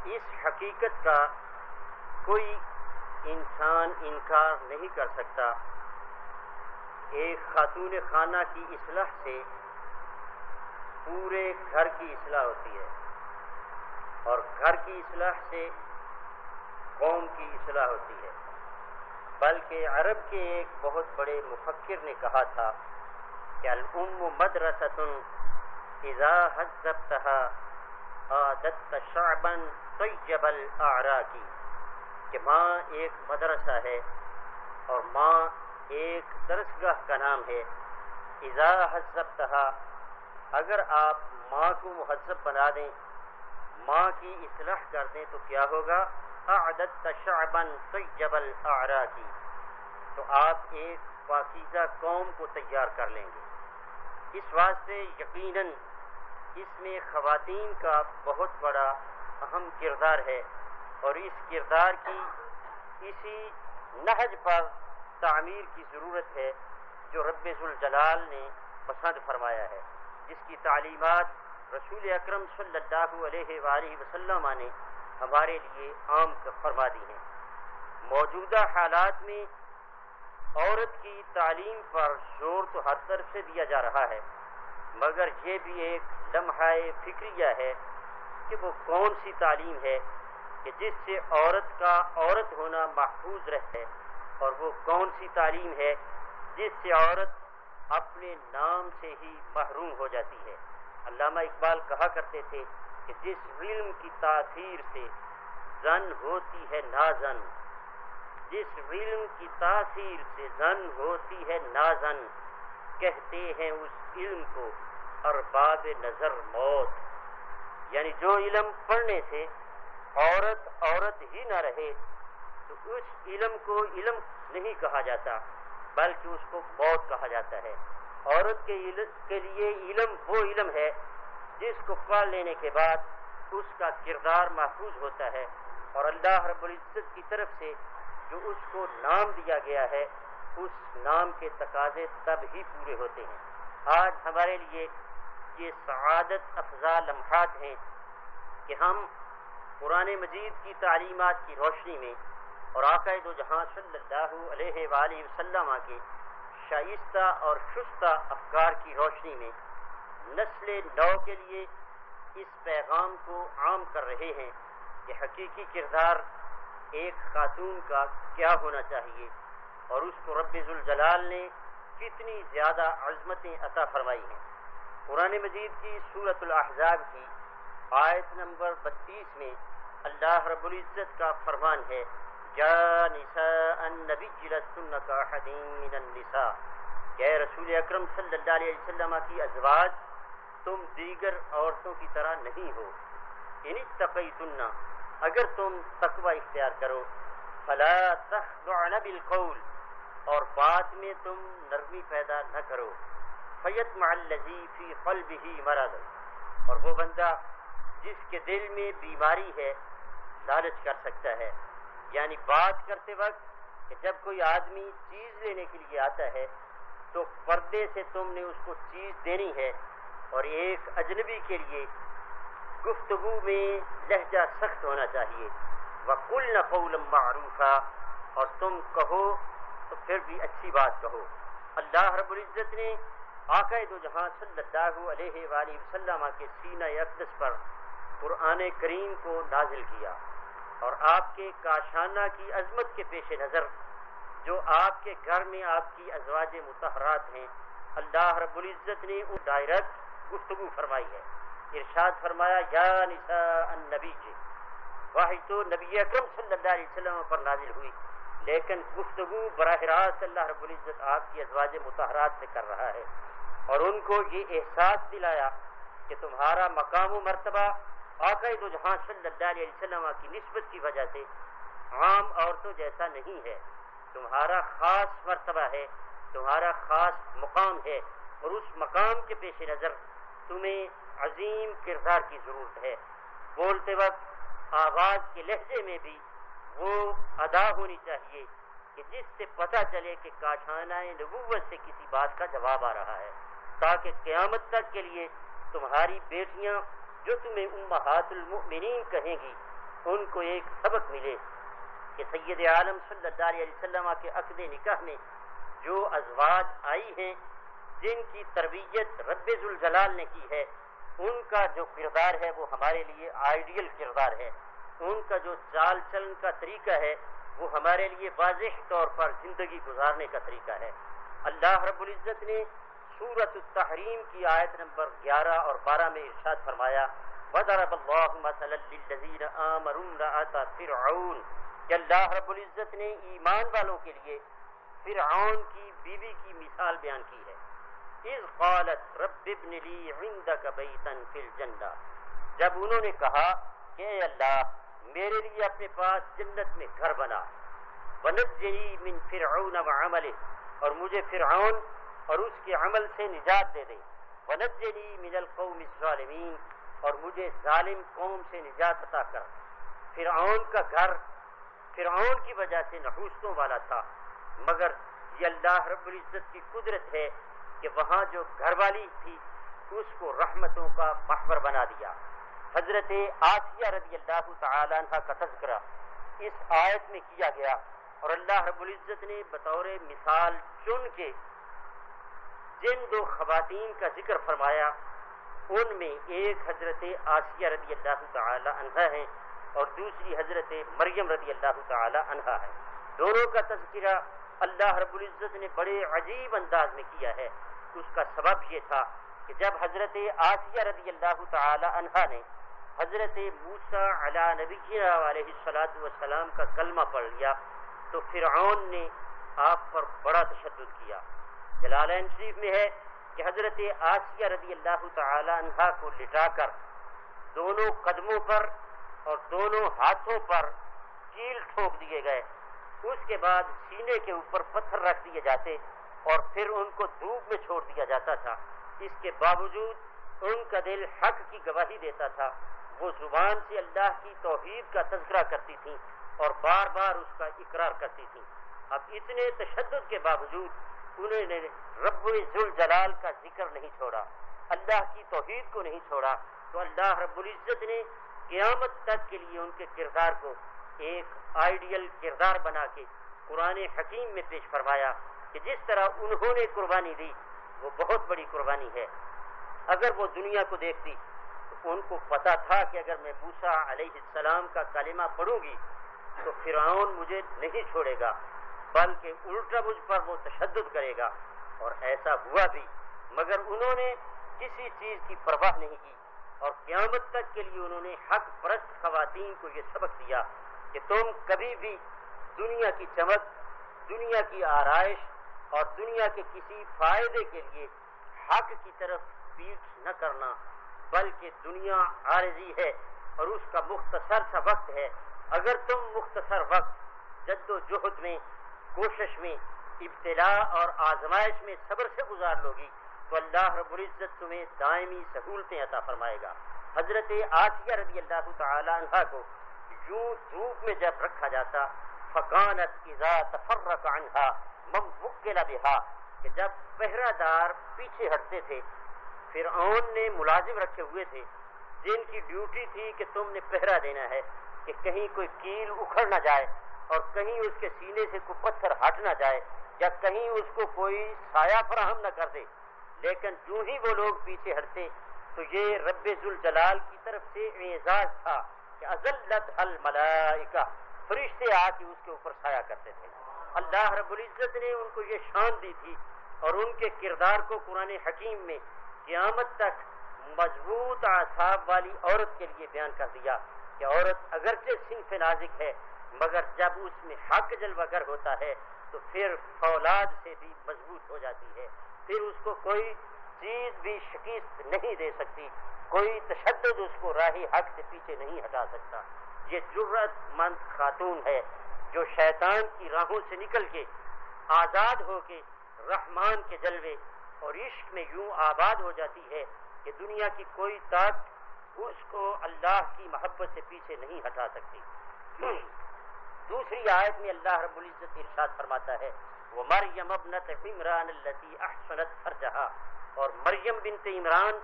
اس حقیقت کا کوئی انسان انکار نہیں کر سکتا۔ ایک خاتون خانہ کی اصلاح سے پورے گھر کی اصلاح ہوتی ہے، اور گھر کی اصلاح سے قوم کی اصلاح ہوتی ہے۔ بلکہ عرب کے ایک بہت بڑے مفکر نے کہا تھا کہ الام مدرسۃ اذا حذبتها عادت شعبا طیب الاعراق، کہ ماں ایک مدرسہ ہے اور ماں ایک درسگاہ کا نام ہے۔ اذا حذبتها، اگر آپ ماں کو مہذب بنا دیں، ماں کی اصلاح کر دیں تو کیا ہوگا؟ اعددت شعبا طیب الاعراق، تو آپ ایک پاکیزہ قوم کو تیار کر لیں گے۔ اس واسطے یقیناً اس میں خواتین کا بہت بڑا اہم کردار ہے، اور اس کردار کی اسی نہج پر تعمیر کی ضرورت ہے جو رب ذوالجلال نے پسند فرمایا ہے، جس کی تعلیمات رسول اکرم صلی اللہ علیہ وآلہ وسلم نے ہمارے لیے عام فرما دی ہیں۔ موجودہ حالات میں عورت کی تعلیم پر زور تو ہر طرف سے دیا جا رہا ہے، مگر یہ بھی ایک لمحہ فکریہ ہے کہ وہ کون سی تعلیم ہے کہ جس سے عورت کا عورت ہونا محفوظ رہے، اور وہ کون سی تعلیم ہے جس سے عورت اپنے نام سے ہی محروم ہو جاتی ہے۔ علامہ اقبال کہا کرتے تھے کہ جس علم کی تاثیر سے زن ہوتی ہے نازن، جس علم کی تاثیر سے زن ہوتی ہے نازن، کہتے ہیں اس علم کو ارباب نظر موت، یعنی جو علم پڑھنے سے عورت ہی نہ رہے تو اس علم کو علم نہیں کہا جاتا، بلکہ اس کو موت کہا جاتا ہے۔ عورت کے لیے علم وہ علم ہے جس کو پڑھ لینے کے بعد اس کا کردار محفوظ ہوتا ہے، اور اللہ رب العزت کی طرف سے جو اس کو نام دیا گیا ہے اس نام کے تقاضے تب ہی پورے ہوتے ہیں۔ آج ہمارے لیے یہ سعادت افزا لمحات ہیں کہ ہم قرآن مجید کی تعلیمات کی روشنی میں اور آقا دو جہاں صلی اللہ علیہ وآلہ وسلم کے شائستہ اور شستہ افکار کی روشنی میں نسل نو کے لیے اس پیغام کو عام کر رہے ہیں کہ حقیقی کردار ایک خاتون کا کیا ہونا چاہیے، اور اس کو رب ذوالجلال نے کتنی زیادہ عظمتیں عطا فرمائی ہیں۔ قرآن مجید کی سورۃ الاحزاب کی آیت نمبر 32 میں اللہ رب العزت کا فرمان ہے، یا نساء النبی لستن کاحد من النساء، کہ رسول اکرم صلی اللہ علیہ وسلم کی ازواج تم دیگر عورتوں کی طرح نہیں ہو، ان اتقیتن، اگر تم تقوی اختیار کرو، فلا تخضعن بالقول، اور بات میں تم نرمی پیدا نہ کرو، فیطمع الذی فی قلبہ مرض، اور وہ بندہ جس کے دل میں بیماری ہے لالچ کر سکتا ہے۔ یعنی بات کرتے وقت کہ جب کوئی آدمی چیز لینے کے لیے آتا ہے تو پردے سے تم نے اس کو چیز دینی ہے، اور ایک اجنبی کے لیے گفتگو میں لہجہ سخت ہونا چاہیے، وَقُلْنَ قَوْلًا مَعْرُوفًا، اور تم کہو تو پھر بھی اچھی بات کہو۔ اللہ رب العزت نے آقا دو جہاں صلی اللہ علیہ وآلہ وسلم کے سینہ اقدس پر قرآن کریم کو نازل کیا، اور آپ کے کاشانہ کی عظمت کے پیش نظر جو آپ کے گھر میں آپ کی ازواج مطہرات ہیں، اللہ رب العزت نے ان ڈائریکٹ گفتگو فرمائی ہے۔ ارشاد فرمایا، یا نساء النبی، وحی تو نبی اکرم صلی اللہ علیہ وسلم پر نازل ہوئی، لیکن گفتگو براہ راست اللہ رب العزت آپ کی ازواج مطہرات سے کر رہا ہے، اور ان کو یہ احساس دلایا کہ تمہارا مقام و مرتبہ آقا دو جہاں صلی اللہ علیہ وسلم کی نسبت کی وجہ سے عام عورتوں جیسا نہیں ہے، تمہارا خاص مرتبہ ہے، تمہارا خاص مقام ہے، اور اس مقام کے پیش نظر تمہیں عظیم کردار کی ضرورت ہے۔ بولتے وقت آواز کے لہجے میں بھی وہ ادا ہونی چاہیے کہ جس سے پتہ چلے کہ کاشانہ نبوت سے کسی بات کا جواب آ رہا ہے، تاکہ قیامت تک کے لیے تمہاری بیٹیاں جو تمہیں امہات المؤمنین کہیں گی ان کو ایک سبق ملے کہ سید عالم صلی اللہ علیہ وسلم کے عقد نکاح میں جو ازواج آئی ہیں جن کی تربیت رب ذوالجلال نے کی ہے، ان کا جو کردار ہے وہ ہمارے لیے آئیڈیل کردار ہے، ان کا جو چال چلن کا طریقہ ہے وہ ہمارے لیے واضح طور پر زندگی گزارنے کا طریقہ ہے۔ اللہ رب العزت نے سورۃ التحریم کی آیت نمبر 11 اور 12 میں ارشاد فرمایا وَضَرَبَ اللَّهُ مَثَلًا لِّلَّذِينَ آمَنُوا امْرَأَتَ فِرْعَوْنَ کہ اللہ رب العزت نے ایمان والوں کے لیے فرعون کی بیوی کی مثال بیان کی ہے۔ اذ قالت رب ابن لی عندک بیتا فی الجنہ، جب انہوں نے کہا کہ اے اللہ میرے لیے اپنے پاس جنت میں گھر بنا، ونجنی من فرعون وعملہ، اور مجھے فرعون اور اس کے عمل سے نجات دے دے، ونجنی من القوم الظالمین، اور مجھے ظالم قوم سے نجات عطا کر۔ فرعون کا گھر فرعون کی وجہ سے نحوستوں والا تھا، مگر یہ اللہ رب العزت کی قدرت ہے کہ وہاں جو گھر والی تھی اس کو رحمتوں کا محور بنا دیا۔ حضرت آسیہ رضی اللہ تعالی عنہ کا تذکرہ اس آیت میں کیا گیا، اور اللہ رب العزت نے بطور مثال چن کے جن دو خواتین کا ذکر فرمایا ان میں ایک حضرت آسیہ رضی اللہ تعالی عنہ ہیں اور دوسری حضرت مریم رضی اللہ تعالی عنہ ہے۔ دونوں کا تذکرہ اللہ رب العزت نے بڑے عجیب انداز میں کیا ہے۔ اس کا سبب یہ تھا کہ جب حضرت آسیہ رضی اللہ تعالی عنہ نے حضرت موسیٰ علی نبینا علیہ الصلاۃ والسلام کا کلمہ پڑھ لیا تو فرعون نے آپ پر بڑا تشدد کیا۔ جلالین شریف میں ہے کہ حضرت آسیہ رضی اللہ تعالی عنہ کو لٹا کر دونوں قدموں پر اور دونوں ہاتھوں پر کیل ٹھوک دیے گئے، اس کے بعد سینے کے اوپر پتھر رکھ دیے جاتے اور پھر ان کو دھوپ میں چھوڑ دیا جاتا تھا۔ اس کے باوجود ان کا دل حق کی گواہی دیتا تھا، وہ زبان سے اللہ کی توحید کا تذکرہ کرتی تھیں اور بار بار اس کا اقرار کرتی تھیں۔ اب اتنے تشدد کے باوجود انہوں نے رب ذوالجلال کا ذکر نہیں چھوڑا، اللہ کی توحید کو نہیں چھوڑا، تو اللہ رب العزت نے قیامت تک کے لیے ان کے کردار کو ایک آئیڈیل کردار بنا کے قرآن حکیم میں پیش فرمایا کہ جس طرح انہوں نے قربانی دی وہ بہت بڑی قربانی ہے۔ اگر وہ دنیا کو دیکھتی تو ان کو پتا تھا کہ اگر میں موسیٰ علیہ السلام کا کلمہ پڑھوں گی تو فرعون مجھے نہیں چھوڑے گا بلکہ الٹا مجھ پر وہ تشدد کرے گا، اور ایسا ہوا بھی، مگر انہوں نے کسی چیز کی پرواہ نہیں کی اور قیامت تک کے لیے انہوں نے حق پرست خواتین کو یہ سبق دیا کہ تم کبھی بھی دنیا کی چمک، دنیا کی آرائش اور دنیا کے کسی فائدے کے لیے حق کی طرف پیٹ نہ کرنا، بلکہ دنیا عارضی ہے اور اس کا مختصر سا وقت ہے۔ اگر تم مختصر وقت جد و جہد میں، کوشش میں، ابتلا اور آزمائش میں صبر سے گزار لو گی تو اللہ رب العزت تمہیں دائمی سہولتیں عطا فرمائے گا۔ حضرت آسیہ رضی اللہ تعالی عنہ کو یوں دھوپ میں جب رکھا جاتا فکانت اذا تفرق عنها من وکل بها کہ جب پہرہ دار پیچھے ہٹتے تھے، فرعون نے ملازم رکھے ہوئے تھے جن کی ڈیوٹی تھی کہ تم نے پہرہ دینا ہے کہ کہیں کوئی کیل اکھڑ نہ جائے اور کہیں اس کے سینے سے کوئی پتھر ہٹ نہ جائے یا کہیں اس کو کوئی سایہ فراہم نہ کر دے، لیکن جو ہی وہ لوگ پیچھے ہٹتے تو یہ رب ذوالجلال کی طرف سے اعزاز تھا کہ اذلت الملائکہ، فرشتے آ کے اس کے اوپر سایہ کرتے تھے۔ اللہ رب العزت نے ان کو یہ شان دی تھی اور ان کے کردار کو قرآن حکیم میں قیامت تک مضبوط اعصاب والی عورت کے لیے بیان کر دیا کہ عورت اگرچہ صنف نازک ہے مگر جب اس میں حق جلوہ گر ہوتا ہے تو پھر فولاد سے بھی مضبوط ہو جاتی ہے، پھر اس کو کوئی چیز بھی شکست نہیں دے سکتی، کوئی تشدد اس کو راہ حق سے پیچھے نہیں ہٹا سکتا۔ یہ جرأت مند خاتون ہے جو شیطان کی راہوں سے نکل کے آزاد ہو کے رحمان کے جلوے اور عشق میں یوں آباد ہو جاتی ہے کہ دنیا کی کوئی طاقت اس کو اللہ کی محبت سے پیچھے نہیں ہٹا سکتی۔ دوسری آیت میں اللہ رب العزت ارشاد فرماتا ہے وَمَرْيَمَ ابْنَتَ عِمْرَانَ الَّتِي أَحْصَنَتْ فَرْجَهَا، اور مریم بنت عمران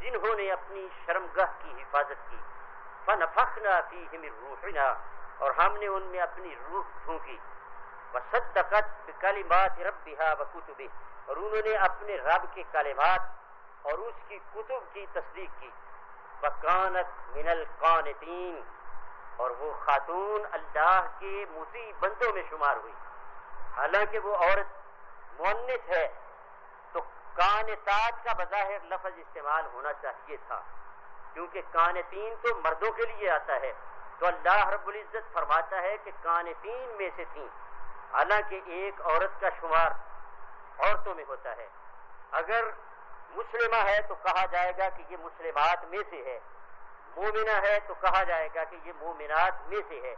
جنہوں نے اپنی شرمگاہ کی حفاظت کی، فنفخنا فیہ من روحنا، اور ہم نے ان میں اپنی روح پھونکی، وصدقت بکلمات ربہا وکتبہ، اور انہوں نے اپنے رب کے کلمات اور اس کی کتب کی تصدیق کی، وکانت من القانتین، اور وہ خاتون اللہ کے مطیع بندوں میں شمار ہوئی۔ حالانکہ وہ عورت مؤنث ہے تو قانتات کا بظاہر لفظ استعمال ہونا چاہیے تھا، کیونکہ قانتین تو مردوں کے لیے آتا ہے، تو اللہ رب العزت فرماتا ہے کہ قانتین میں سے تھیں، حالانکہ ایک عورت کا شمار عورتوں میں ہوتا ہے۔ اگر مسلمہ ہے تو کہا جائے گا کہ یہ مسلمات میں سے ہے، مومنہ ہے تو کہا جائے گا کہ یہ مومنات میں سے ہے،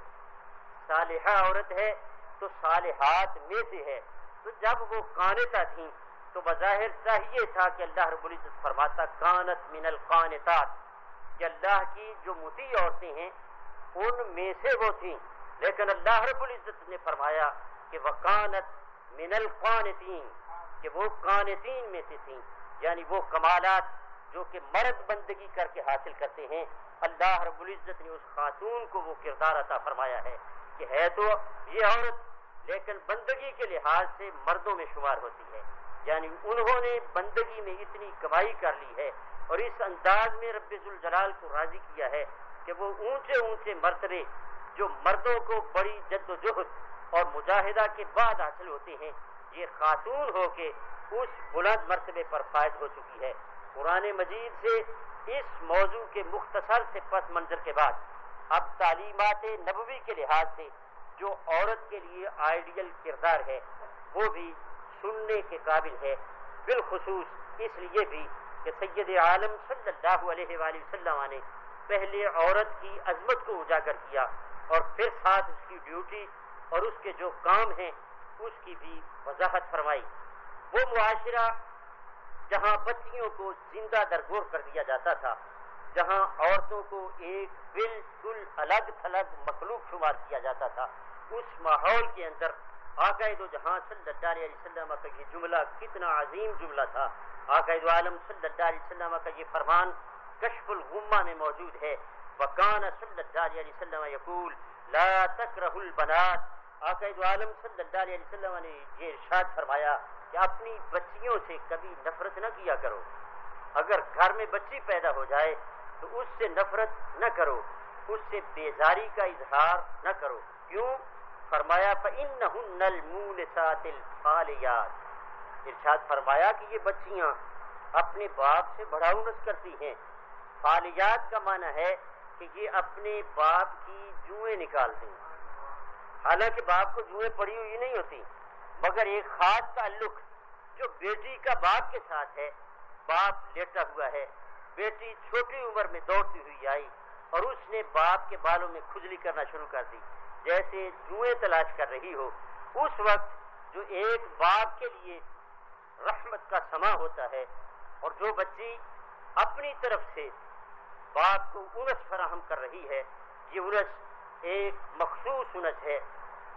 صالحہ عورت ہے تو صالحات میں سے ہے۔ تو جب وہ قانتہ تھیں تو بظاہر چاہیے تھا کہ اللہ رب العزت فرماتا کانت من القانتات، کہ اللہ کی جو مطیع عورتیں ہیں ان میں سے وہ تھیں، لیکن اللہ رب العزت نے فرمایا کہ وکانت من القانتین، کہ وہ قانتین میں سے تھیں، یعنی وہ کمالات جو کہ مرد بندگی کر کے حاصل کرتے ہیں، اللہ رب العزت نے اس خاتون کو وہ کردار عطا فرمایا ہے کہ ہے تو یہ عورت لیکن بندگی کے لحاظ سے مردوں میں شمار ہوتی ہے، یعنی انہوں نے بندگی میں اتنی کمائی کر لی ہے اور اس انداز میں رب ذوالجلال کو راضی کیا ہے کہ وہ اونچے اونچے مرتبے جو مردوں کو بڑی جد و جہد اور مجاہدہ کے بعد حاصل ہوتے ہیں، یہ خاتون ہو کے اس بلند مرتبے پر فائز ہو چکی ہے۔ قرآن مجید سے اس موضوع کے مختصر سے پس منظر کے بعد اب تعلیمات نبوی کے لحاظ سے جو عورت کے لیے آئیڈیل کردار ہے وہ بھی سننے کے قابل ہے، بالخصوص اس لیے بھی کہ سید عالم صلی اللہ علیہ وآلہ وسلم نے پہلے عورت کی عظمت کو اجاگر کیا اور پھر ساتھ اس کی ڈیوٹی اور اس کے جو کام ہیں اس کی بھی وضاحت فرمائی۔ وہ معاشرہ جہاں بچیوں کو زندہ درگور کر دیا جاتا تھا، جہاں عورتوں کو ایک بالکل الگ تھلگ مخلوق شمار کیا جاتا تھا، اس ماحول کے اندر آقا دو جہاں صلی اللہ علیہ وسلم کا یہ جملہ کتنا عظیم جملہ تھا۔ آقا دو عالم صلی اللہ علیہ وسلم کا یہ فرمان کشف الغمہ میں موجود ہے، وکان صلی اللہ علیہ وسلم یقول لا تکرہ البنات۔ آقا دو عالم صلی اللہ علیہ وسلم نے یہ ارشاد فرمایا کہ اپنی بچیوں سے کبھی نفرت نہ کیا کرو، اگر گھر میں بچی پیدا ہو جائے تو اس سے نفرت نہ کرو، اس سے بیزاری کا اظہار نہ کرو۔ کیوں؟ فرمایا فَإِنَّهُنَّ الْمُونِسَاتِ الْفَالِيَاتِ، ارشاد فرمایا کہ یہ بچیاں اپنے باپ سے بڑا انس کرتی ہیں۔ فالیات کا معنی ہے کہ یہ اپنے باپ کی جوئیں نکالتی ہیں، حالانکہ باپ کو جوئیں پڑی ہوئی نہیں ہوتی، مگر ایک خاص تعلق جو بیٹی کا باپ کے ساتھ ہے، باپ لیٹا ہوا ہے، بیٹی چھوٹی عمر میں دوڑتی ہوئی آئی اور اس نے باپ کے بالوں میں کھجلی کرنا شروع کر دی، جیسے جوئیں تلاش کر رہی ہو۔ اس وقت جو ایک باپ کے لیے رحمت کا سما ہوتا ہے، اور جو بچی اپنی طرف سے باپ کو انس فراہم کر رہی ہے، یہ انس ایک مخصوص انس ہے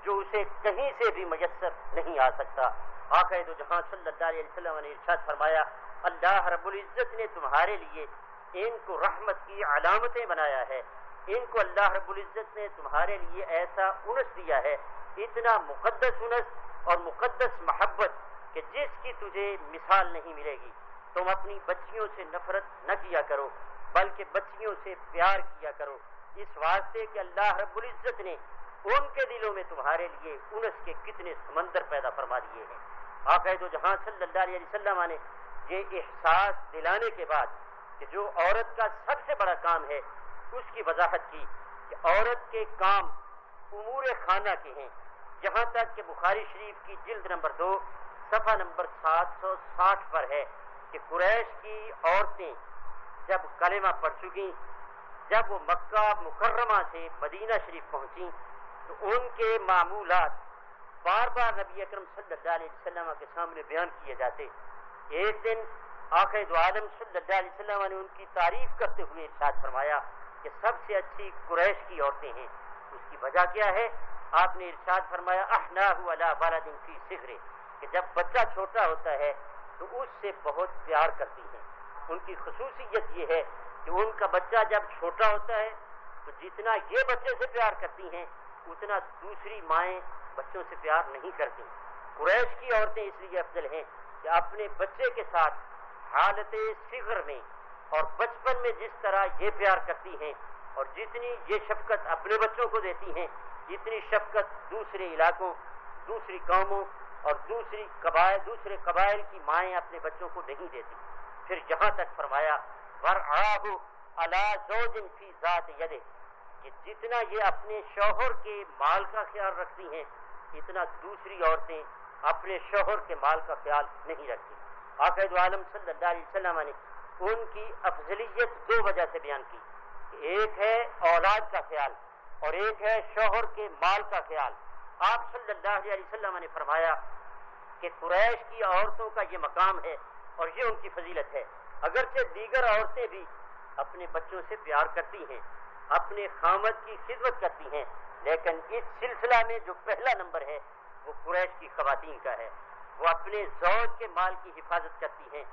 جو اسے کہیں سے بھی میسر نہیں آ سکتا۔ آقا دو جہاں صلی اللہ علیہ وسلم نے ارشاد فرمایا اللہ رب العزت نے تمہارے لیے ان کو رحمت کی علامتیں بنایا ہے، ان کو اللہ رب العزت نے تمہارے لیے ایسا انس دیا ہے، اتنا مقدس انس اور مقدس محبت کہ جس کی تجھے مثال نہیں ملے گی۔ تم اپنی بچیوں سے نفرت نہ کیا کرو بلکہ بچیوں سے پیار کیا کرو، اس واسطے کہ اللہ رب العزت نے ان کے دلوں میں تمہارے لیے انس کے کتنے سمندر پیدا فرما دیے ہیں۔ آقا دو جہاں صلی اللہ علیہ وسلم نے یہ احساس دلانے کے بعد کہ جو عورت کا سب سے بڑا کام ہے اس کی وضاحت کی کہ عورت کے کام امور خانہ کے ہیں، یہاں تک کہ بخاری شریف کی جلد نمبر 2 صفحہ نمبر 760 پر ہے کہ قریش کی عورتیں جب کلمہ پڑھ چکیں، جب وہ مکہ مکرمہ سے مدینہ شریف پہنچیں تو ان کے معمولات بار بار نبی اکرم صلی اللہ علیہ وسلم کے سامنے بیان کیے جاتے۔ ایک دن آقا دو عالم صلی اللہ علیہ وسلم نے ان کی تعریف کرتے ہوئے ارشاد فرمایا کہ سب سے اچھی قریش کی عورتیں ہیں۔ اس کی وجہ کیا ہے؟ آپ نے ارشاد فرمایا احناہ علی ولد فی صغرہ، کہ جب بچہ چھوٹا ہوتا ہے تو اس سے بہت پیار کرتی ہیں۔ ان کی خصوصیت یہ ہے کہ ان کا بچہ جب چھوٹا ہوتا ہے تو جتنا یہ بچے سے پیار کرتی ہیں اتنا دوسری مائیں بچوں سے پیار نہیں کرتی. قریش کی عورتیں اس لیے افضل ہیں کہ اپنے بچے کے ساتھ حالت صغر میں اور بچپن میں جس طرح یہ پیار کرتی ہیں اور جتنی یہ شفقت اپنے بچوں کو دیتی ہیں اتنی شفقت دوسرے علاقوں، دوسری قوموں اور دوسرے قبائل کی مائیں اپنے بچوں کو نہیں دیتی. پھر یہاں تک فرمایا ورعاہ علی زوج فی ذات یدہ، کہ جتنا یہ اپنے شوہر کے مال کا خیال رکھتی ہیں اتنا دوسری عورتیں اپنے شوہر کے مال کا خیال نہیں رکھتی. آقا دو عالم صلی اللہ علیہ وسلم نے ان کی افضلیت دو وجہ سے بیان کی. ایک ہے اولاد کا خیال اور ایک ہے شوہر کے مال کا خیال. آپ صلی اللہ علیہ وسلم نے فرمایا کہ قریش کی عورتوں کا یہ مقام ہے اور یہ ان کی فضیلت ہے. اگرچہ دیگر عورتیں بھی اپنے بچوں سے پیار کرتی ہیں، اپنے خامد کی خدمت کرتی ہیں، لیکن اس سلسلہ میں جو پہلا نمبر ہے وہ قریش کی خواتین کا ہے. وہ اپنے زوج کے مال کی حفاظت کرتی ہیں،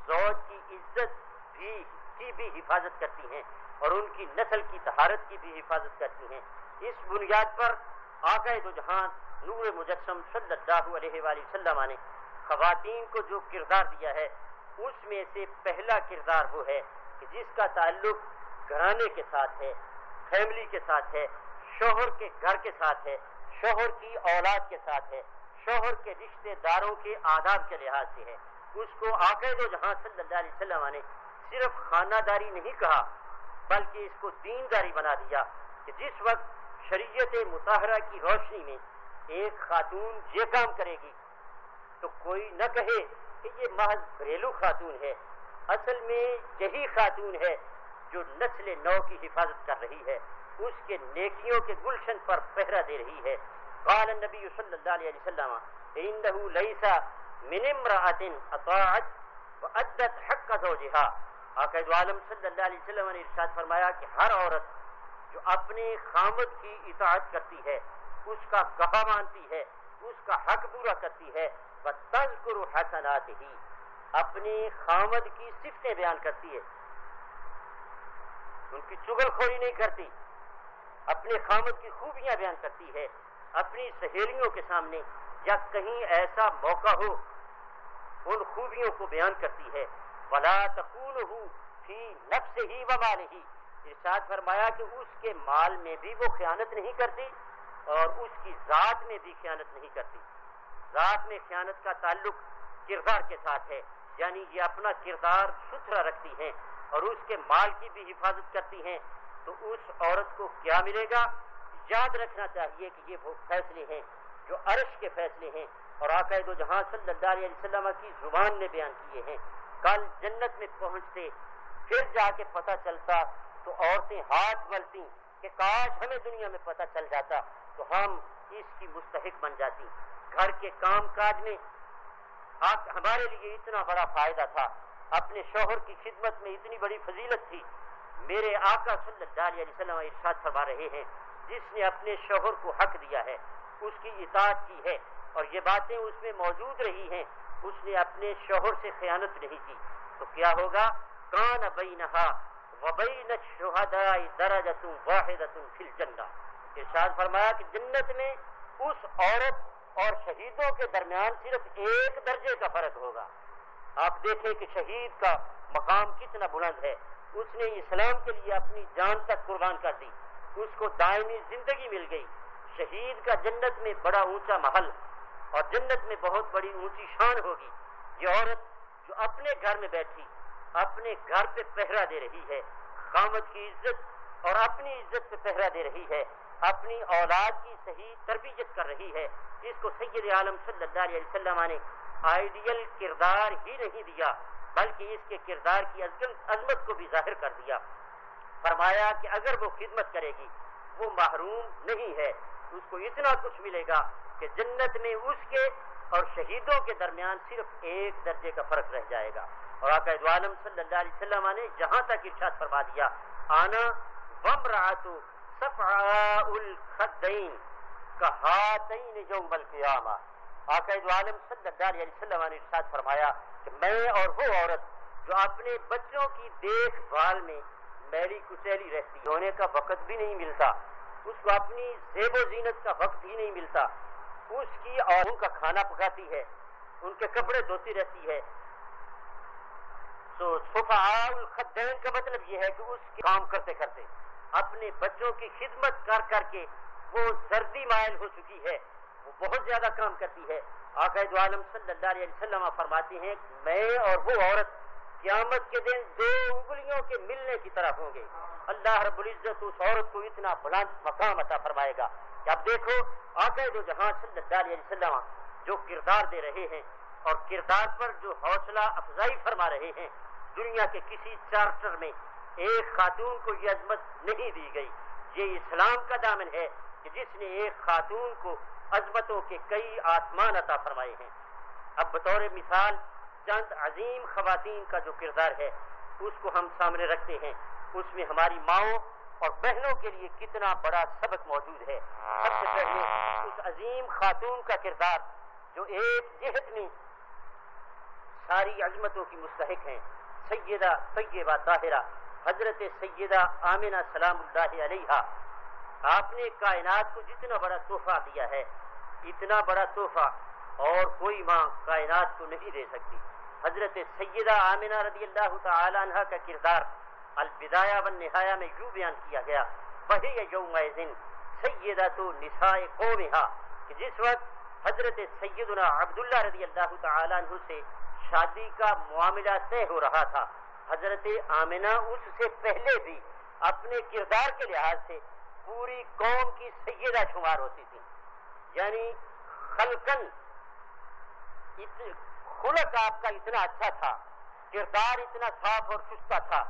زوج کی عزت کی بھی حفاظت کرتی ہیں اور ان کی نسل کی طہارت کی بھی حفاظت کرتی ہیں. اس بنیاد پر آقا دو جہان نور مجسم صلی اللہ علیہ وآلہ وسلم نے خواتین کو جو کردار دیا ہے اس میں سے پہلا کردار وہ ہے کہ جس کا تعلق گھرانے کے ساتھ ہے، فیملی کے ساتھ ہے، شوہر کے گھر کے ساتھ ہے، شوہر کی اولاد کے ساتھ ہے، شوہر کے رشتہ داروں کے آداب کے لحاظ سے ہے. اس کو آقا دو جہاں صلی اللہ علیہ وسلم نے صرف خانہ داری نہیں کہا بلکہ اس کو دینداری بنا دیا کہ جس وقت شریعت مطہرہ کی روشنی میں ایک خاتون یہ کام کرے گی تو کوئی نہ کہے کہ یہ محض گھریلو خاتون ہے، اصل میں یہی خاتون ہے جو نسل نو کی حفاظت کر رہی ہے، اس کے نیکیوں کے گلشن پر پہرا دے رہی ہے. قال النبی صلی اللہ علیہ وسلم انه ليس من امرأة اطاعت وادت حق زوجها. آقا دو عالم صلی اللہ علیہ وسلم نے ارشاد فرمایا کہ ہر عورت جو اپنے خامد کی اطاعت کرتی ہے، اس کا کہا مانتی ہے، اس کا حق پورا کرتی ہے، وتذکر حسناتہ، اپنے خامد کی صفتیں بیان کرتی ہے، ان کی چغل خوری نہیں کرتی، اپنے خامد کی خوبیاں بیان کرتی ہے، اپنی سہیلیوں کے سامنے یا کہیں ایسا موقع ہو ان خوبیوں کو بیان کرتی ہے. ولا تخونہ فی نفسہ ومالہ، ارشاد فرمایا کہ اس کے مال میں بھی وہ خیانت نہیں کرتی اور اس کی ذات میں بھی خیانت نہیں کرتی. ذات میں خیانت کا تعلق کردار کے ساتھ ہے، یعنی یہ اپنا کردار ستھرا رکھتی ہیں اور اس کے مال کی بھی حفاظت کرتی ہیں. تو اس عورت کو کیا ملے گا؟ یاد رکھنا چاہیے کہ یہ وہ فیصلے ہیں جو عرش کے فیصلے ہیں اور آقا دو جہاں صلی اللہ علیہ وسلم کی زبان نے بیان کیے ہیں. کل جنت میں پہنچتے پھر جا کے پتہ چلتا تو عورتیں ہاتھ ملتی کہ کاش ہمیں دنیا میں پتہ چل جاتا تو ہم اس کی مستحق بن جاتی. گھر کے کام کاج میں ہمارے لیے اتنا بڑا فائدہ تھا، اپنے شوہر کی خدمت میں اتنی بڑی فضیلت تھی. میرے آقا صلی اللہ علیہ وسلم ارشاد فرما رہے ہیں جس نے اپنے شوہر کو حق دیا ہے، اس کی اطاعت کی ہے اور یہ باتیں اس میں موجود رہی ہیں، اس نے اپنے شوہر سے خیانت نہیں کی تو کیا ہوگا؟ کان بینہا وبین الشہداء درجۃ واحدۃ فی الجنہ. ارشاد فرمایا کہ جنت میں اس عورت اور شہیدوں کے درمیان صرف ایک درجے کا فرق ہوگا. آپ دیکھیں کہ شہید کا مقام کتنا بلند ہے، اس نے اسلام کے لیے اپنی جان تک قربان کر دی، اس کو دائمی زندگی مل گئی. شہید کا جنت میں بڑا اونچا محل اور جنت میں بہت بڑی اونچی شان ہوگی. یہ عورت جو اپنے گھر میں بیٹھی اپنے گھر پہ پہرا دے رہی ہے، خامد کی عزت اور اپنی عزت پہ پہرا دے رہی ہے، اپنی اولاد کی صحیح تربیت کر رہی ہے، اس کو سید عالم صلی اللہ علیہ وسلم نے آئیڈیل کردار ہی نہیں دیا بلکہ اس کے کردار کی عظمت کو بھی ظاہر کر دیا. فرمایا کہ اگر وہ خدمت کرے گی وہ محروم نہیں ہے، اس کو اتنا کچھ ملے گا کہ جنت میں اس کے اور شہیدوں کے درمیان صرف ایک درجے کا فرق رہ جائے گا. اور آقا دو عالم صلی اللہ علیہ وسلم نے جہاں تک ارشاد فرما دیا آنا وامرأۃ صفعاء الخدین کہاتین یوم القیامہ. آقا دو عالم صلی اللہ علیہ وسلم نے ارشاد فرمایا کہ میں اور وہ عورت جو اپنے بچوں کی دیکھ بھال میں میلی کچیلی رہتی ہے، ہونے کا وقت بھی نہیں ملتا، اس کو اپنی زیب و زینت کا وقت ہی نہیں ملتا، اس کی اور ان کا کھانا پکاتی ہے، ان کے کپڑے دھوتی رہتی ہے۔ تو صفحاء الخدین کا مطلب یہ ہے کہ اس کے کام کرتے کرتے اپنے بچوں کی خدمت کر کر کے وہ زردی مائل ہو چکی ہے، وہ بہت زیادہ کام کرتی ہے۔ آقا دو عالم صلی اللہ علیہ وسلم فرماتے ہیں میں اور وہ عورت قیامت کے دن دو انگلیوں کے ملنے کی طرح ہوں گے۔ اللہ رب العزت اس عورت کو اتنا بلند مقام عطا فرمائے گا کہ اب دیکھو آقا دو جہاں صلی اللہ علیہ وسلم جو کردار دے رہے ہیں اور کردار پر جو حوصلہ افزائی فرما رہے ہیں، دنیا کے کسی چارٹر میں ایک خاتون کو یہ عظمت نہیں دی گئی۔ یہ اسلام کا دامن ہے کہ جس نے ایک خاتون کو عظمتوں کے کئی آسمان عطا فرمائے ہیں۔ اب بطور مثال چند عظیم خواتین کا جو کردار ہے اس کو ہم سامنے رکھتے ہیں، اس میں ہماری ماؤں اور بہنوں کے لیے کتنا بڑا سبق موجود ہے۔ سب سے پہلے اس عظیم خاتون کا کردار جو ایک جہت میں ساری عظمتوں کی مستحق ہیں، سیدہ طیبہ طاہرہ حضرت سیدہ آمنہ سلام اللہ علیہا۔ آپ نے کائنات کو جتنا بڑا تحفہ دیا ہے، اتنا بڑا تحفہ اور کوئی ماں کائنات کو نہیں دے سکتی۔ حضرت سیدہ آمنہ رضی اللہ تعالی عنہ کا کردار البدایہ والنہایہ میں یوں بیان کیا گیا، وہی یومئذ سیدۃ نساء قومہا، کہ جس وقت حضرت سیدنا عبداللہ رضی اللہ تعالی عنہ سے شادی کا معاملہ طے ہو رہا تھا، حضرت آمنہ اس سے پہلے بھی اپنے کردار کے لحاظ سے پوری قوم کی سیدہ شمار ہوتی تھی۔ یعنی خلقن خلق آپ کا اتنا اچھا تھا، کردار اتنا صاف اور شستہ تھا،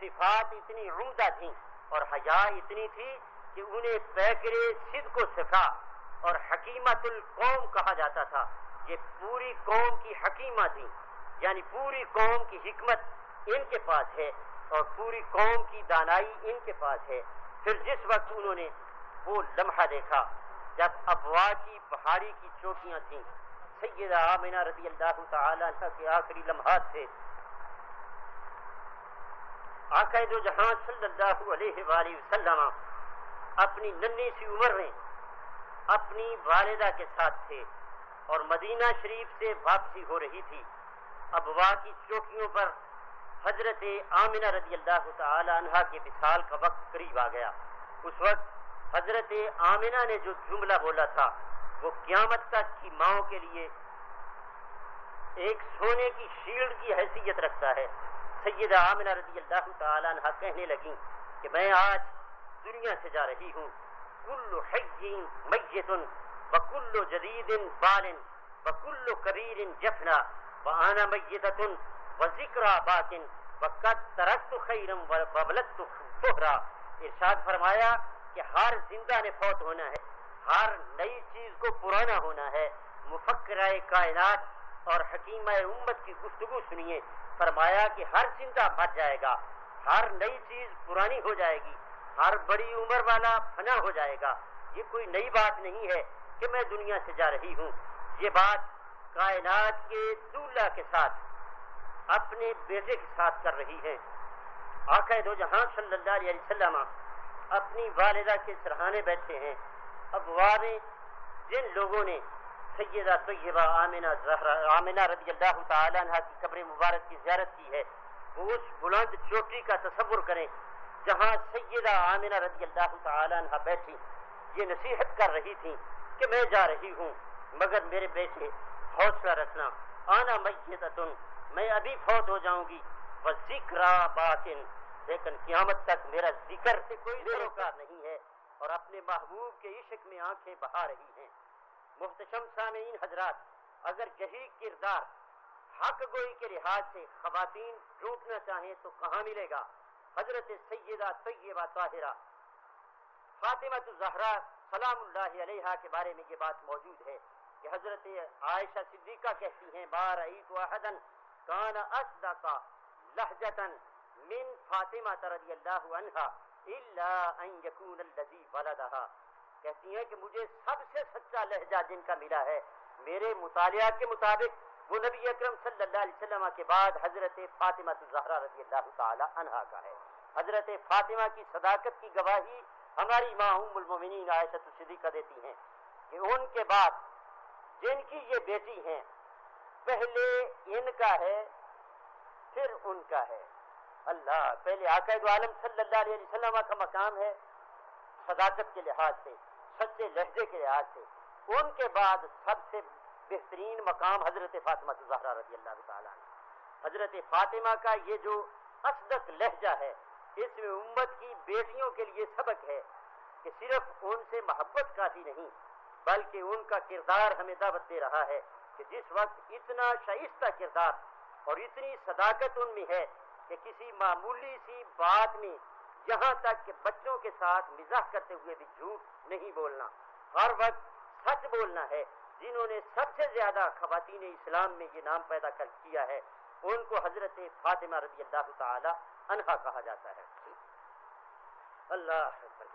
صفات اتنی عمدہ تھیں اور حیا اتنی تھی کہ انہیں پیکر صدق و صفا اور حکیمت القوم کہا جاتا تھا۔ یہ پوری قوم کی حکیمہ تھی، یعنی پوری قوم کی حکمت ان کے پاس ہے اور پوری قوم کی دانائی ان کے پاس ہے۔ پھر جس وقت انہوں نے وہ لمحہ دیکھا جب ابوا کی پہاڑی کی چوٹیاں تھیں، سیدہ آمنہ رضی اللہ تعالی عنہ کے آخری لمحات تھے، آقا دو جہاں صلی اللہ علیہ وآلہ وسلم اپنی ننھی سی عمر میں اپنی والدہ کے ساتھ تھے اور مدینہ شریف سے واپسی ہو رہی تھی۔ ابوا کی چوٹیوں پر حضرت آمنہ رضی اللہ تعالی عنہ کے وصال کا وقت قریب آ گیا۔ اس وقت حضرت آمنہ نے جو جملہ بولا تھا وہ قیامت تک کی ماؤں کے لیے ایک سونے کی شیلڈ کی حیثیت رکھتا ہے۔ سیدہ آمنہ رضی اللہ تعالی عنہ کہنے لگیں کہ میں آج دنیا سے جا رہی ہوں، کل حی میت وکل جدید بال وکل کبیر جفنا وانا میتۃ وذکرى باق وقد ترکت خیرا وبلغت طہرا۔ ارشاد فرمایا کہ ہر زندہ نے فوت ہونا ہے، ہر نئی چیز کو پرانا ہونا ہے۔ مفکرہ کائنات اور حکیمہ امت کی گفتگو سنیے، فرمایا کہ ہر زندہ مر جائے گا، ہر نئی چیز پرانی ہو جائے گی، ہر بڑی عمر والا فنا ہو جائے گا۔ یہ کوئی نئی بات نہیں ہے کہ میں دنیا سے جا رہی ہوں، یہ بات کائنات کے دولہ کے ساتھ اپنے بیٹے کے ساتھ کر رہی ہے۔ آقا دو جہاں صلی اللہ علیہ وسلم اپنی والدہ کے سرہانے بیٹھے ہیں۔ اب والے جن لوگوں نے سیدہ طیبہ آمنہ رضی اللہ تعالی عنہ کی قبر مبارک کی زیارت کی ہے، وہ اس بلند چوٹی کا تصور کریں جہاں سیدہ آمنہ رضی اللہ تعالی عنہ بیٹھی یہ نصیحت کر رہی تھی کہ میں جا رہی ہوں مگر میرے بیٹے حوصلہ رکھنا، آنا میتۃ، میں ابھی فوت ہو جاؤں گی، وذکریٰ باقٍ، لیکن قیامت تک میرا ذکر سے کوئی سروکار نہیں ہے، اور اپنے محبوب کے عشق میں آنکھیں بہا رہی ہیں۔ محتشم سامعین حضرات، اگر یہی کردار حق گوئی کے لحاظ سے خواتین ڈھونڈنا چاہیں تو کہاں ملے گا؟ حضرت سیدہ طیبہ طاہرہ فاطمہ الزہرا سلام اللہ علیہا کے بارے میں یہ بات موجود ہے کہ حضرت عائشہ صدیقہ کہتی ہیں ما رأیت احدا کان اصدق لہجۃ من فاطمہ رضی اللہ عنہا الا ان یکون الذی ولدہا، کہتی ہیں کہ مجھے سب سے سچا لہجہ جن کا ملا ہے میرے مطالعہ کے مطابق وہ نبی اکرم صلی اللہ علیہ وسلم کے بعد حضرت فاطمہ الزہرا رضی اللہ تعالی عنہا کا ہے۔ حضرت فاطمہ کی صداقت کی گواہی ہماری ماں ام المومنین عائشہ صدیقہ دیتی ہیں کہ ان کے بعد جن کی یہ بیٹی ہیں پہلے ان کا ہے پھر ان کا ہے. اللہ پہلے آقا دو عالم صلی اللہ علیہ وسلم کا مقام ہے صداقت کے لحاظ سے, سچے لہجے کے لحاظ سے. ان کے بعد سب سے بہترین مقام حضرت فاطمہ الزہرا رضی اللہ تعالیٰ عنہ. حضرت فاطمہ کا یہ جو اصدق لہجہ ہے اس میں امت کی بیٹیوں کے لیے سبق ہے کہ صرف ان سے محبت کافی نہیں بلکہ ان کا کردار ہمیں دعوت دے رہا ہے کہ جس وقت اتنا شائستہ کردار اور اتنی صداقت ان میں ہے کہ کسی معمولی سی بات میں یہاں تک کہ بچوں کے ساتھ مزاح کرتے ہوئے بھی جھوٹ نہیں بولنا, ہر وقت سچ بولنا ہے. جنہوں نے سب سے زیادہ خواتین اسلام میں یہ نام پیدا کر کیا ہے ان کو حضرت فاطمہ رضی اللہ تعالی عنہا کہا جاتا ہے. اللہ اکبر.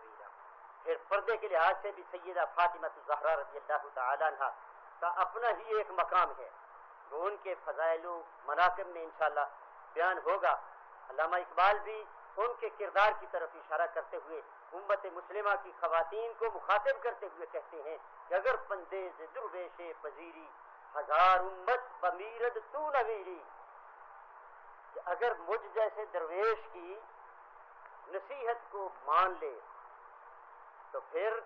پھر پردے کے لحاظ سے بھی سیدہ فاطمہ الزہرا رضی اللہ تعالی عنہا کا اپنا ہی ایک مقام ہے جو ان کے فضائل و مناقب میں انشاءاللہ بیان ہوگا. علامہ اقبال بھی ان کے کردار کی طرف اشارہ کرتے ہوئے امت مسلمہ کی خواتین کو مخاطب کرتے ہوئے کہتے ہیں کہ اگر پندیز درویش پذیری ہزار امت بمیرد تو نویری, کہ اگر مجھ جیسے درویش کی نصیحت کو مان لے تو پھر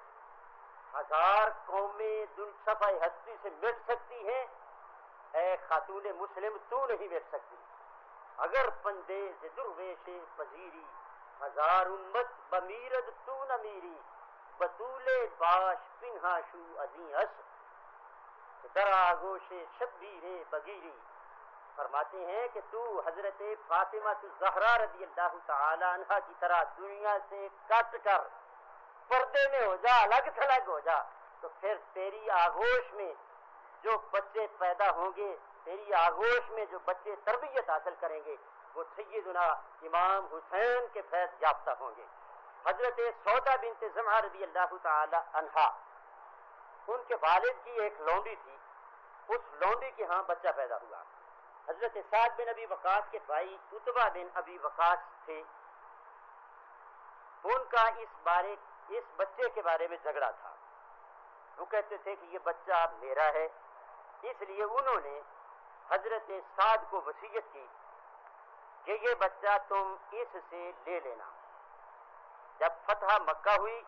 ہزار قومیں دن صفحہ ہستی سے مٹ سکتی ہیں, اے خاتون مسلم تو نہیں مٹ سکتی. اگر پندیز درویش پذیری ہزار امت بمیرد تو نہ میری بطول باش پنہا شو ازیں اس در آغوش شبیر بگیری. فرماتے ہیں کہ تو حضرت فاطمہ الزہرا رضی اللہ تعالی عنہا کی طرح دنیا سے کٹ کر پردے میں ہو جا, الگ تھلگ ہو جا, تو پھر تیری آغوش میں جو بچے پیدا ہوں گے, تیری آغوش میں جو بچے تربیت حاصل کریں گے وہ سیدنا امام حسین کے فیض یافتہ ہوں گے. حضرت سودا بنت زمعہ رضی اللہ تعالی عنہا, ان کے والد کی ایک لونڈی تھی, اس لونڈی کے ہاں بچہ پیدا ہوا. حضرت سعد بن ابی وقاص کے بھائی عتبہ بن ابی وقاص تھے, ان کا اس بچے کے بارے میں جھگڑا تھا. وہ کہتے تھے کہ یہ بچہ میرا ہے, اس لیے انہوں نے حضرت سعد کو وصیت کی کہ یہ بچہ تم اس سے لے لینا. جب فتح مکہ ہوئی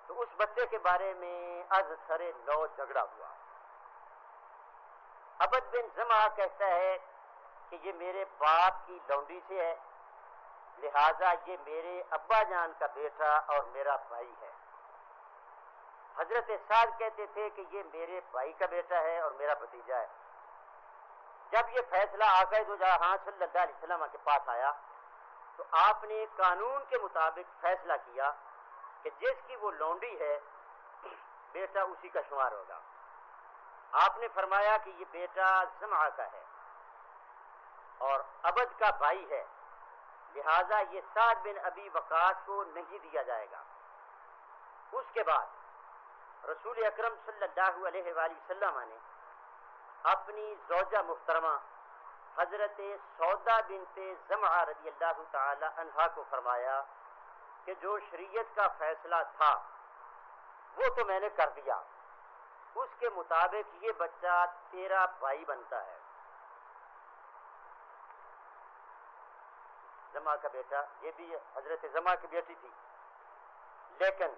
تو اس بچے کے بارے میں از سر نو جھگڑا ہوا. عبد بن زمعہ کہتا ہے کہ یہ میرے باپ کی لونڈی سے ہے, لہذا یہ میرے ابا جان کا بیٹا اور میرا بھائی ہے. حضرت سعد کہتے تھے کہ یہ میرے بھائی کا بیٹا ہے اور میرا بھتیجا ہے. جب یہ فیصلہ آقا دو جہاں صلی اللہ علیہ وسلم کے پاس آیا تو آپ نے قانون کے مطابق فیصلہ کیا کہ جس کی وہ لونڈی ہے بیٹا اسی کا شمار ہوگا. آپ نے فرمایا کہ یہ بیٹا زمعہ کا ہے اور عبد کا بھائی ہے, لہذا یہ سعد بن ابی وقاص کو نہیں دیا جائے گا. اس کے بعد رسول اکرم صلی اللہ علیہ وآلہ وسلم نے اپنی زوجہ محترمہ حضرت سودا بنت زمعہ رضی اللہ تعالی عنہا کو فرمایا کہ جو شریعت کا فیصلہ تھا وہ تو میں نے کر دیا, اس کے مطابق یہ بچہ تیرا بھائی بنتا ہے. زمعہ کا بیٹا, یہ بھی حضرت زمعہ کی بیٹی تھی, لیکن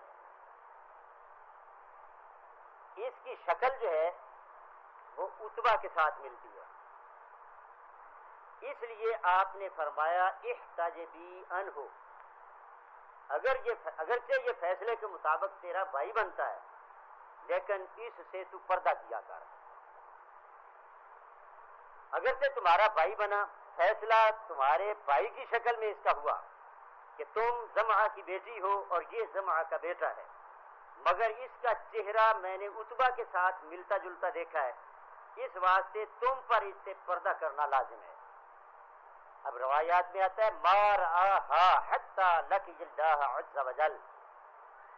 اس کی شکل جو ہے وہ عتبہ کے ساتھ ملتی ہے, اس لیے آپ نے فرمایا احتجبی عنہ, اگرچہ یہ فیصلے کے مطابق تیرا بھائی بنتا ہے لیکن اس سے تو پردہ کیا کر. اگرچہ تمہارا بھائی بنا, فیصلہ تمہارے بھائی کی شکل میں اس کا ہوا کہ تم زمعہ کی بیٹی ہو اور یہ زمعہ کا بیٹا ہے, مگر اس کا چہرہ میں نے عتبہ کے ساتھ ملتا جلتا دیکھا ہے, اس واسطے تم پر اس سے پردہ کرنا لازم ہے. اب روایات میں آتا ہے مار آہا حتی لقی اللہ عز وجل,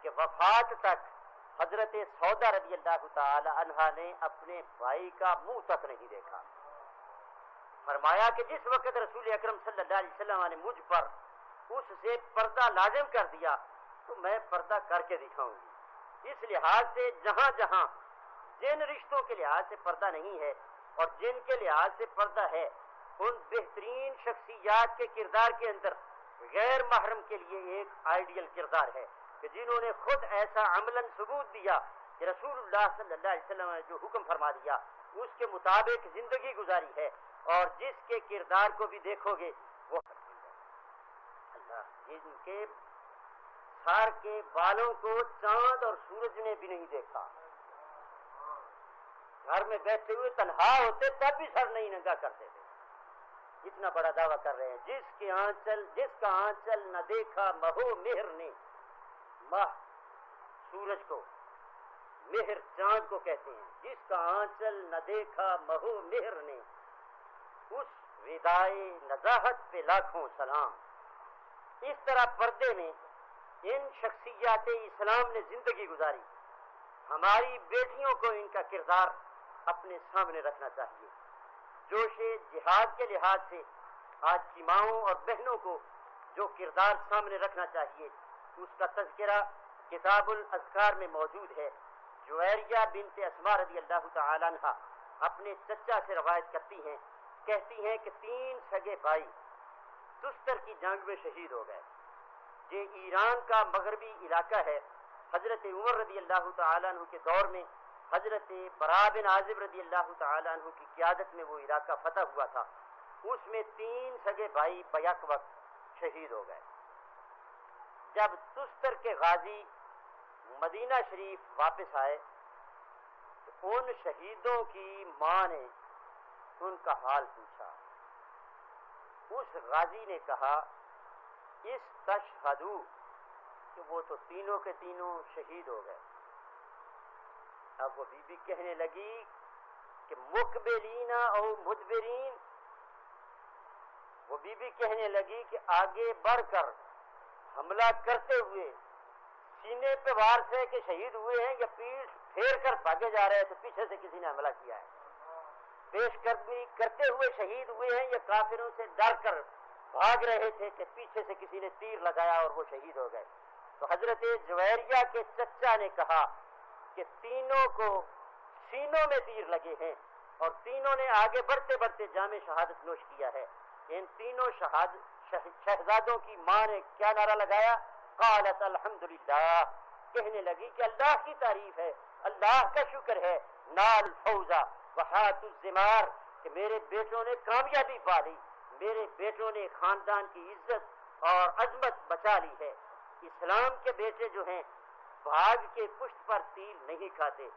کہ وفات تک حضرت سودا رضی اللہ تعالی عنہا نے اپنے بھائی کا منہ تک نہیں دیکھا. فرمایا کہ جس وقت رسول اکرم صلی اللہ علیہ وسلم نے مجھ پر اس سے پردہ لازم کر دیا تو میں پردہ کر کے دکھاؤں گی۔ اس لحاظ سے جہاں جہاں جن رشتوں کے لحاظ سے پردہ نہیں ہے اور جن کے لحاظ سے پردہ ہے، ان بہترین شخصیات کے کردار کے اندر غیر محرم کے لیے ایک آئیڈیل کردار ہے کہ جنہوں نے خود ایسا عملاً ثبوت دیا کہ رسول اللہ صلی اللہ علیہ وسلم نے جو حکم فرما دیا اس کے مطابق زندگی گزاری ہے، اور جس کے کردار کو بھی دیکھو گے وہ اللہ، جن کے سر کے بالوں کو چاند اور سورج نے بھی نہیں دیکھا، گھر میں بیٹھے ہوئے تنہا ہوتے تب بھی سر نہیں ننگا کرتے تھے، اتنا بڑا دعویٰ کر رہے ہیں۔ جس کا آنچل نہ دیکھا مہو مہر نے، ماہ سورج کو، مہر چاند کو کہتے ہیں، جس کا آنچل نہ دیکھا مہو مہر نے، اس ودائے نزاہت پہ لاکھوں سلام۔ اس طرح پردے میں ان شخصیات اسلام نے زندگی گزاری۔ ہماری بیٹیوں کو ان کا کردار اپنے سامنے رکھنا چاہیے۔ جوش جہاد کے لحاظ سے آج کی ماؤں اور بہنوں کو جو کردار سامنے رکھنا چاہیے اس کا تذکرہ کتاب الاذکار میں موجود ہے۔ جویریہ بنت اسماء رضی اللہ تعالی عنہ اپنے چچا سے روایت کرتی ہیں، کہتی ہیں کہ 3 سگے بھائی تستر کی جنگ میں شہید ہو گئے۔ یہ ایران کا مغربی علاقہ ہے۔ حضرت عمر رضی اللہ تعالیٰ عنہ کے دور میں حضرت براء بن عازب رضی اللہ تعالیٰ عنہ کی قیادت میں وہ علاقہ فتح ہوا تھا۔ اس میں 3 سگے بھائی بیک وقت شہید ہو گئے۔ جب تستر کے غازی مدینہ شریف واپس آئے تو ان شہیدوں کی ماں نے ان کا حال پوچھا۔ اس غازی نے کہا استشہدوا، کہ وہ تو تینوں کے تینوں شہید ہو گئے۔ اب وہ بی بی کہنے لگی کہ مقبلین او مدبرین، وہ بی بی کہنے لگی کہ آگے بڑھ کر حملہ کرتے ہوئے سینے پہ وار سے کہ شہید ہوئے ہیں، یا پیٹھ پھیر کر بھاگے جا رہے ہیں تو پیچھے سے کسی نے حملہ کیا ہے، پیش قدمی کرتے ہوئے شہید ہوئے ہیں یا کافروں سے ڈر کر بھاگ رہے تھے کہ پیچھے سے کسی نے تیر لگایا اور وہ شہید ہو گئے۔ تو حضرت جویریہ کے چچا نے کہا کہ تینوں کو سینوں میں تیر لگے ہیں اور تینوں نے آگے بڑھتے بڑھتے جام شہادت نوش کیا ہے۔ ان تینوں شہزادوں کی ماں نے کیا نعرہ لگایا؟ قالت الحمدللہ، کہنے لگی کہ اللہ کی تعریف ہے، اللہ کا شکر ہے، نال فوزا وحات الزمار، کہ میرے بیٹوں نے کامیابی پا لی، میرے بیٹوں نے خاندان کی عزت اور عظمت بچا لی ہے۔ اسلام کے بیٹے جو ہیں بھاگ کے پشت پر تیر نہیں کھاتے،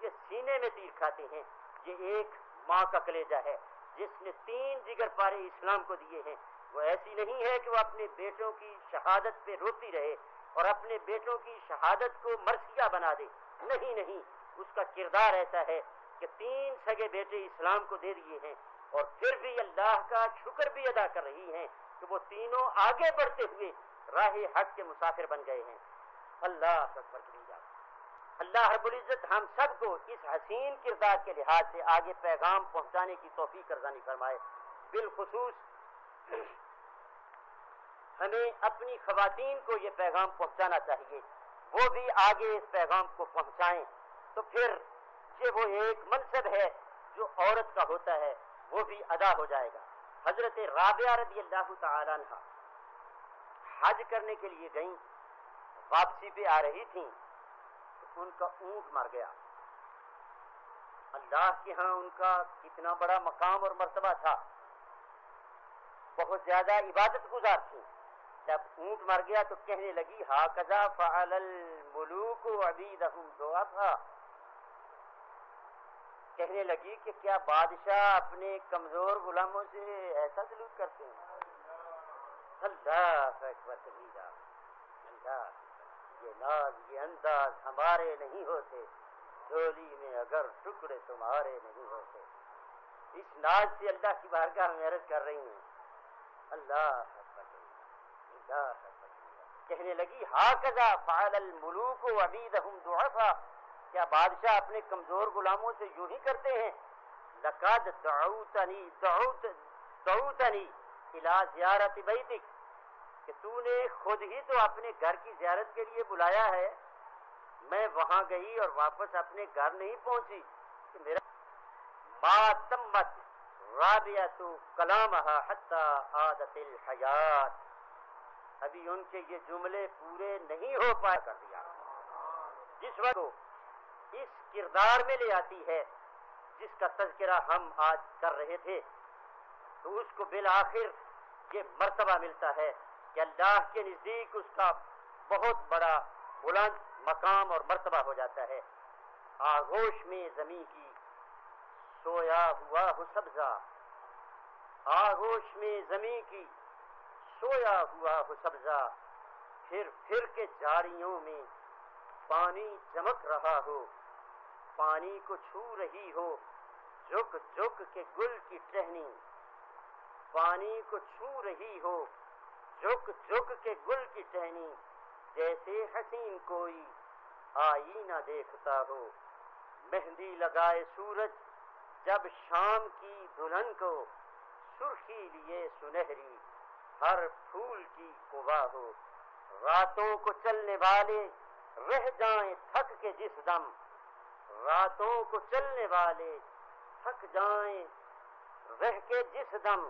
یہ سینے میں تیر کھاتے ہیں۔ یہ ایک ماں کا کلیجہ ہے جس نے 3 جگر پارے اسلام کو دیے ہیں۔ وہ ایسی نہیں ہے کہ وہ اپنے بیٹوں کی شہادت پہ روتی رہے اور اپنے بیٹوں کی شہادت کو مرثیہ بنا دے، نہیں نہیں، اس کا کردار ایسا ہے کہ 3 سگے بیٹے اسلام کو دے دیے ہیں اور پھر بھی اللہ کا شکر بھی ادا کر رہی ہیں کہ وہ تینوں آگے بڑھتے ہوئے راہ حق کے مسافر بن گئے ہیں۔ اللہ اکبر کبیرہ۔ اللہ رب العزت ہم سب کو اس حسین کردار کے لحاظ سے آگے پیغام پہنچانے کی توفیق ارزانی فرمائے۔ بالخصوص ہمیں اپنی خواتین کو یہ پیغام پہنچانا چاہیے، وہ بھی آگے اس پیغام کو پہنچائیں، تو پھر یہ وہ ایک منصب ہے جو عورت کا ہوتا ہے وہ بھی ادا ہو جائے گا۔ حضرت رابعہ رضی اللہ تعالی عنہ حج کرنے کے لیے گئیں، واپسی پہ آ رہی تھیں تو ان کا اونٹ مر گیا۔ اللہ کے ہاں ان کا کتنا بڑا مقام اور مرتبہ تھا، بہت زیادہ عبادت گزار تھی۔ جب اونٹ مر گیا تو کہنے لگی ہاکذا فعل الملوک عبیدہم ضعفا، کہنے لگی کہ کیا بادشاہ اپنے کمزور غلاموں سے ایسا سلوک کرتے ہیں؟ اللہ اکبر کبیرہ۔ اللہ، یہ ناز یہ انداز ہمارے نہیں ہوتے، جھولی میں اگر ٹکڑے تمہارے نہیں ہوتے۔ اس ناز سے اللہ کی بارگاہ میں عرض کر رہی ہیں اللہ اکبر کبیرہ، اللہ اکبر کبیرہ۔ کہنے لگی ہاکذا فعل الملوک وعبیدہم ضعفا، کیا بادشاہ اپنے کمزور غلاموں سے یوں ہی کرتے ہیں؟ لقد دعوتنی دعوتنی الی زیارت بیتک، کہ تو نے خود ہی تو اپنے گھر کی زیارت کے لیے بلایا ہے، میں وہاں گئی اور واپس اپنے گھر نہیں پہنچی کہ میرا ما تمت رابعۃ کلامہا حتی عادت الحیات، ابھی ان کے یہ جملے پورے نہیں ہو پائے کر دیا۔ جس وقت وہ اس کردار میں لے آتی ہے جس کا تذکرہ ہم آج کر رہے تھے، تو اس کو بالآخر یہ مرتبہ ملتا ہے کہ اللہ کے نزدیک اس کا بہت بڑا بلند مقام اور مرتبہ ہو جاتا ہے۔ آغوش میں زمین کی سویا ہوا ہو سبزہ، آغوش میں زمین کی سویا ہوا ہو سبزہ، پھر کے جاڑیوں میں پانی چمک رہا ہو، پانی کو چھو رہی ہو جھک جھک کے گل کی ٹہنی، پانی کو چھو رہی ہو جھک جھک کے گل کی ٹہنی، جیسے حسین کوئی آئینہ دیکھتا ہو، مہندی لگائے سورج جب شام کی دلہن کو، سرخی لیے سنہری ہر پھول کی قبا ہو، راتوں کو چلنے والے رہ جائیں تھک کے جس دم، راتوں کو چلنے والے تھک جائیں رہ کے جس دم،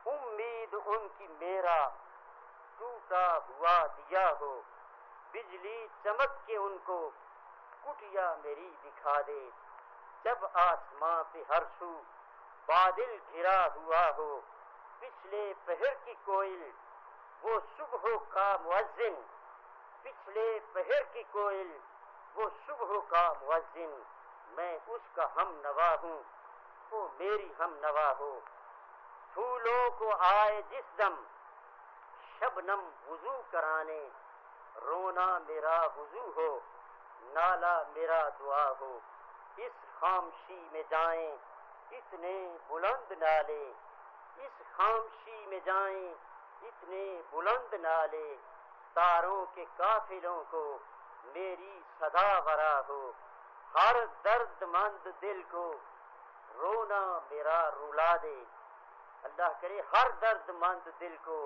امید ان کی میرا ٹوٹا ہوا دیا ہو، بجلی چمک کے ان کو کٹیا میری دکھا دے، جب آسماں پہ ہر سو بادل گھرا ہوا ہو، پچھلے پہر کی کوئل وہ صبح کا مؤذن، پچھلے پہر کی کوئل وہ صبح کا مؤذن، میں اس کا ہم نوا ہوں وہ میری ہم نوا ہو، پھولوں کو آئے جس دم شبنم وضو کرانے، رونا میرا وضو ہو نالا میرا دعا ہو، اس خاموشی میں جائیں اتنے بلند نالے، اس خاموشی میں جائیں اتنے بلند نالے، تاروں کے قافلوں کو میری صدا ورا ہو، ہر درد مند دل کو رونا میرا رلا دے، اللہ کرے ہر درد مند دل کو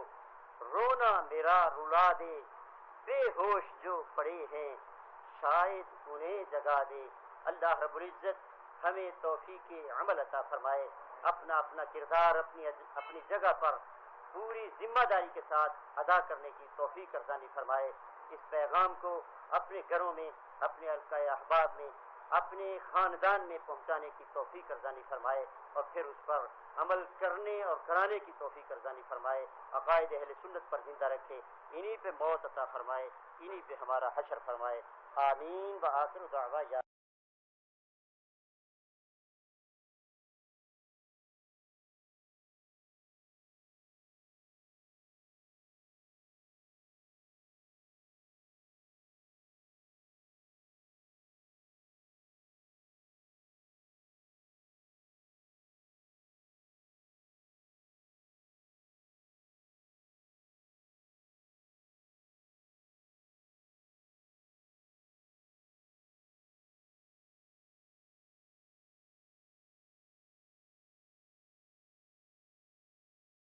رونا میرا رلا دے، بے ہوش جو پڑے ہیں شاید انہیں جگا دے۔ اللہ رب العزت ہمیں توفیق عمل عطا فرمائے، اپنا اپنا کردار اپنی جگہ پر پوری ذمہ داری کے ساتھ ادا کرنے کی توفیق ارزانی فرمائے، اس پیغام کو اپنے گھروں میں، اپنے حلقہ احباب میں، اپنے خاندان میں پہنچانے کی توفیق ارزانی فرمائے، اور پھر اس پر عمل کرنے اور کرانے کی توفیق ارزانی فرمائے، عقائد اہل سنت پر زندہ رکھے، انہی پہ موت عطا فرمائے، انہی پہ ہمارا حشر فرمائے، آمین۔ وآخر دعوانا